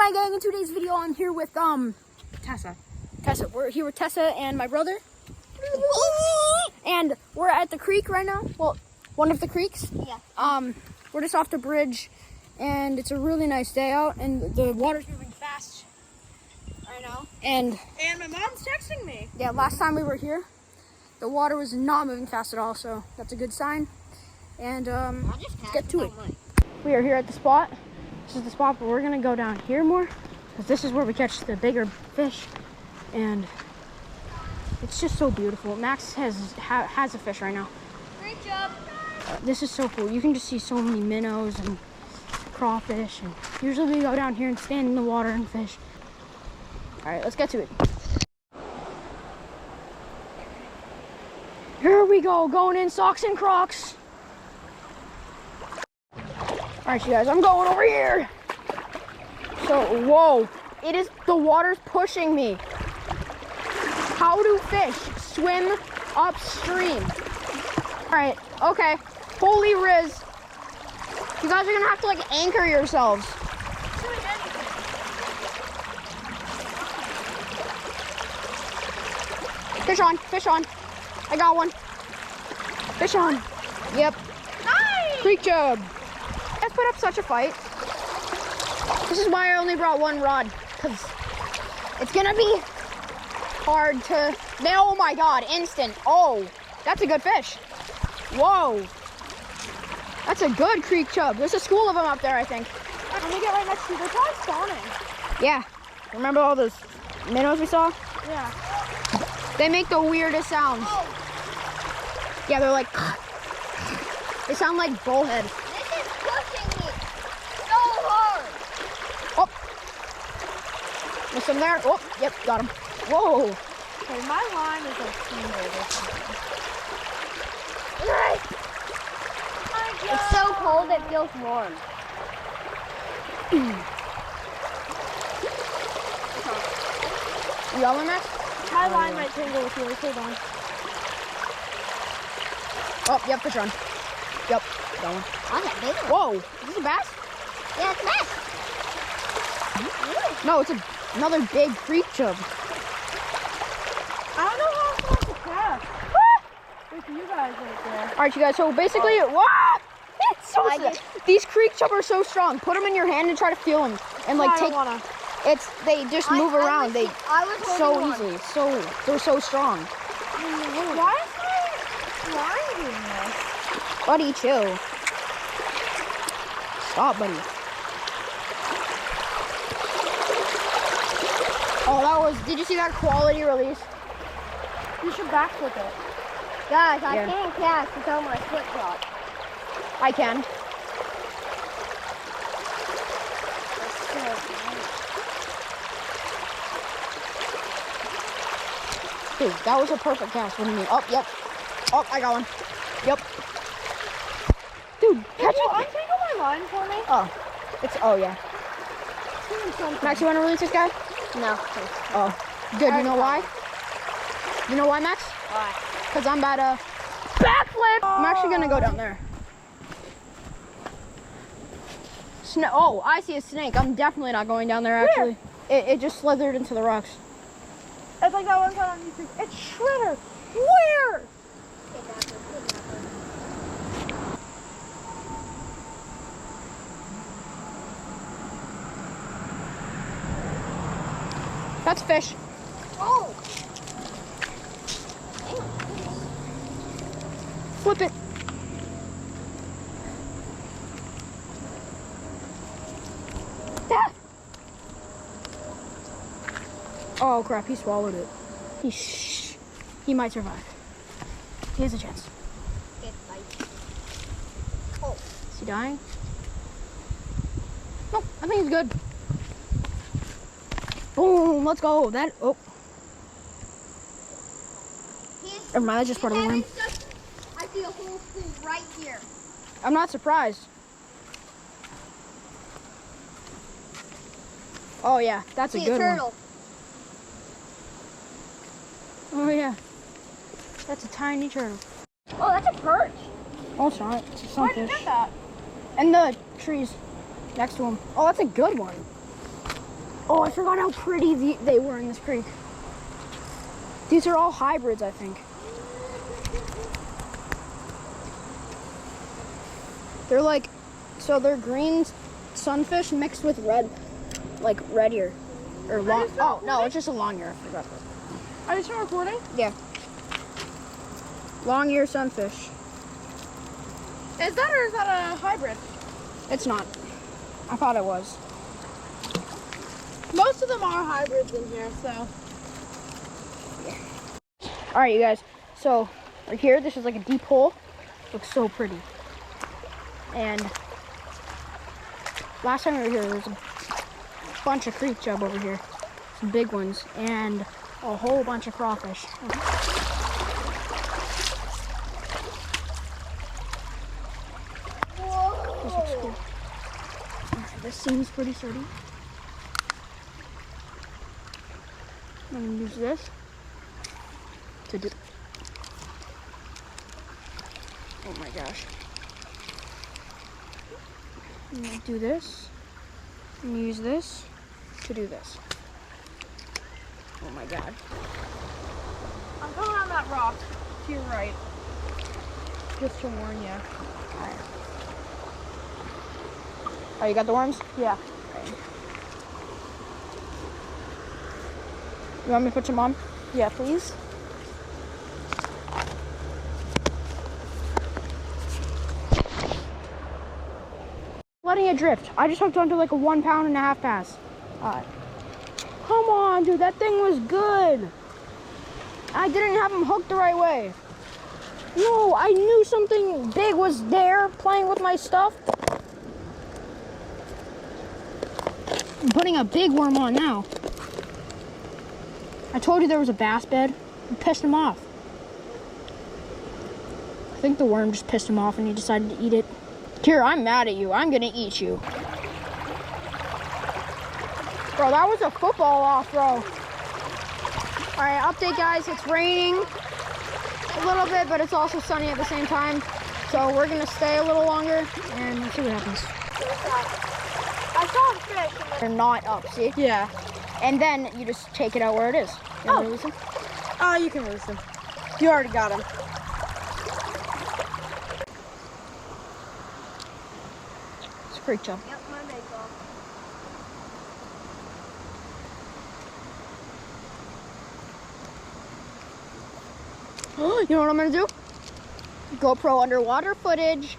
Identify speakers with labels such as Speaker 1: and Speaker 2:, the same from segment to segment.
Speaker 1: Hi gang, in today's video I'm here with Tessa. We're here with Tessa and my brother. And we're at the creek right now. Well, one of the creeks.
Speaker 2: Yeah.
Speaker 1: We're just off the bridge and it's a really nice day out and the water's moving fast right now. And
Speaker 2: my mom's texting me.
Speaker 1: yeah, last time we were here, the water was not moving fast at all, so that's a good sign. And let's get to it. We are here at the spot. This is the spot, but we're gonna go down here more because this is where we catch the bigger fish, and it's just so beautiful. Max has a fish right now.
Speaker 2: Great job.
Speaker 1: This is so cool. You can just see so many minnows and crawfish, and usually we go down here and stand in the water and fish. All right, let's get to it. Here we go, going in socks and Crocs. All right, you guys, I'm going over here. So, whoa, the water's pushing me. How do fish swim upstream? All right, okay, holy Riz. You guys are gonna have to like anchor yourselves. Fish on, fish on. I got one. Fish on. Yep.
Speaker 2: Nice.
Speaker 1: Creek chub. Let's put up such a fight. This is why I only brought one rod, because it's gonna be hard to. Oh my God! Instant. Oh, that's a good fish. Whoa. That's a good creek chub. There's a school of them up there, I think.
Speaker 2: Let me get right next to you. They're probably spawning.
Speaker 1: Yeah. Remember all those minnows we saw?
Speaker 2: Yeah.
Speaker 1: They make the weirdest sounds.
Speaker 2: Oh.
Speaker 1: Yeah, they're like. They sound like bullhead.
Speaker 2: This is pushing me so hard.
Speaker 1: Oh. There's some there. Oh, yep, got him. Whoa.
Speaker 2: Okay, my line is a steamboat or something. It's so cold it feels warm.
Speaker 1: You got one, Max?
Speaker 2: My line might tangle with yours. Hold on.
Speaker 1: Oh, yep, fish on. Yep, got one.
Speaker 2: Oh, that big one.
Speaker 1: Whoa, is this a bass?
Speaker 2: Yeah, it's a bass.
Speaker 1: No, it's another big creek chub.
Speaker 2: I don't know how I'm supposed to cast. With you guys right there.
Speaker 1: All right, you guys, so basically, it's so these creek chub are so strong. Put them in your hand and try to feel them. And like they just move around. They so easily. They're so strong.
Speaker 2: Why is my line doing this?
Speaker 1: Buddy, chill. Stop, buddy. Oh, did you see that quality release?
Speaker 2: You should backflip it. Guys, I can't cast without my flip flop.
Speaker 1: I can. Dude, that was a perfect cast. What do you mean? Oh, yep. Oh, I got one. Yep. Dude, catch it.
Speaker 2: Untangle my line for me?
Speaker 1: Oh, yeah. Max, you want to release this guy?
Speaker 2: No.
Speaker 1: Oh, good. You know why? You know why, Max?
Speaker 2: Why?
Speaker 1: Because I'm about to backflip. I'm actually going to go down there. Oh, I see a snake. I'm definitely not going down there, actually. It just slithered into the rocks.
Speaker 2: It's like that one time on YouTube. It's Shredder. Where?
Speaker 1: That's fish.
Speaker 2: Oh.
Speaker 1: Flip it. Ah. Oh crap, he swallowed it. He might survive. He has a chance.
Speaker 2: Oh.
Speaker 1: Is he dying? No, I think he's good. Boom, let's go. Never mind, that's just part of the worm.
Speaker 2: I see a whole school right here.
Speaker 1: I'm not surprised. Oh yeah, that's a good one. Oh yeah, that's a tiny turtle.
Speaker 2: Oh, that's a perch.
Speaker 1: Oh, it's not. It's a
Speaker 2: Where'd you
Speaker 1: sunfish.
Speaker 2: get that?
Speaker 1: And the trees next to him. Oh, that's a good one. Oh, I forgot how pretty they were in this creek. These are all hybrids, I think. They're like, so they're green sunfish mixed with red, like red ear. Or long, oh, no, it's just a long ear. I forgot that.
Speaker 2: Are you still recording?
Speaker 1: Yeah. Long ear sunfish.
Speaker 2: Is that or is that a hybrid?
Speaker 1: It's not. I thought it was.
Speaker 2: Most of them are hybrids in here, so.
Speaker 1: All right, you guys. So right here, this is like a deep hole. Looks so pretty. And last time we were here, there was a bunch of creek chub over here, some big ones, and a whole bunch of crawfish. This looks cool. This seems pretty sturdy. I'm gonna use this to do. Oh my gosh. I'm gonna do this. I'm gonna use this to do this. Oh my god.
Speaker 2: I'm going on that rock to your right. Just to warn you.
Speaker 1: Alright. Oh, you got the worms?
Speaker 2: Yeah.
Speaker 1: Okay. You want me to put some on?
Speaker 2: Yeah, please.
Speaker 1: Letting it drift. I just hooked onto like a 1.5 pound bass. Come on, dude, that thing was good. I didn't have him hooked the right way. No, I knew something big was there playing with my stuff. I'm putting a big worm on now. I told you there was a bass bed. I pissed him off. I think the worm just pissed him off and he decided to eat it. Here, I'm mad at you. I'm gonna eat you. Bro, that was a football off, bro. All right, update, guys. It's raining a little bit, but it's also sunny at the same time. So we're gonna stay a little longer and we'll see what happens.
Speaker 2: I saw a fish.
Speaker 1: They're not up, see?
Speaker 2: Yeah.
Speaker 1: And then you just take it out where it is. You want to release them?
Speaker 2: You can release them. You already got them.
Speaker 1: It's a creek chub.
Speaker 2: Yep, my makeup.
Speaker 1: You know what I'm gonna do? GoPro underwater footage.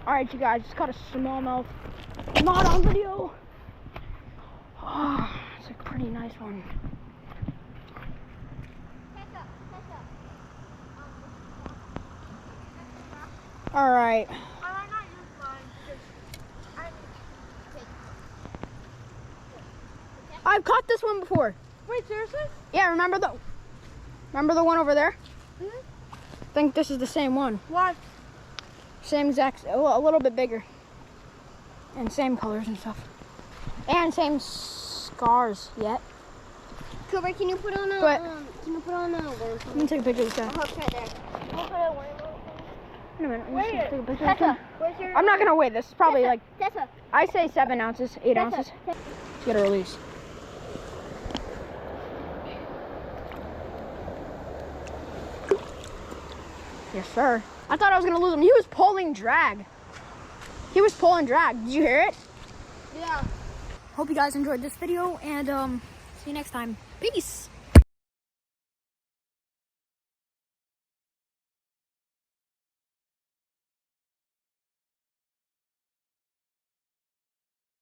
Speaker 1: All right, you guys, just caught a smallmouth. Not on video. Oh, it's a pretty nice one. All right.
Speaker 2: I might not use mine because
Speaker 1: I've caught this one before.
Speaker 2: Wait, seriously?
Speaker 1: Yeah, remember the one over there?
Speaker 2: Mm-hmm.
Speaker 1: I think this is the same one.
Speaker 2: Why?
Speaker 1: Same exact, a little bit bigger. And same colors and stuff. And same scars yet.
Speaker 2: Cooper, can you put on a
Speaker 1: worm?
Speaker 2: Let
Speaker 1: me take a picture of this guy.
Speaker 2: I'll hook right there. We'll put a worm on.
Speaker 1: Wait a minute, I'm
Speaker 2: Wait,
Speaker 1: just gonna take a picture of this
Speaker 2: Tessa,
Speaker 1: guy.
Speaker 2: where's your...
Speaker 1: I'm not gonna weigh this. It's probably like,
Speaker 2: Tessa.
Speaker 1: I say 7 ounces, 8 ounces.
Speaker 2: Tessa.
Speaker 1: Let's get a release. Yes, sir. I thought I was gonna lose him. He was pulling drag. Did you hear it?
Speaker 2: Yeah.
Speaker 1: hope you guys enjoyed this video, and see you next time. Peace.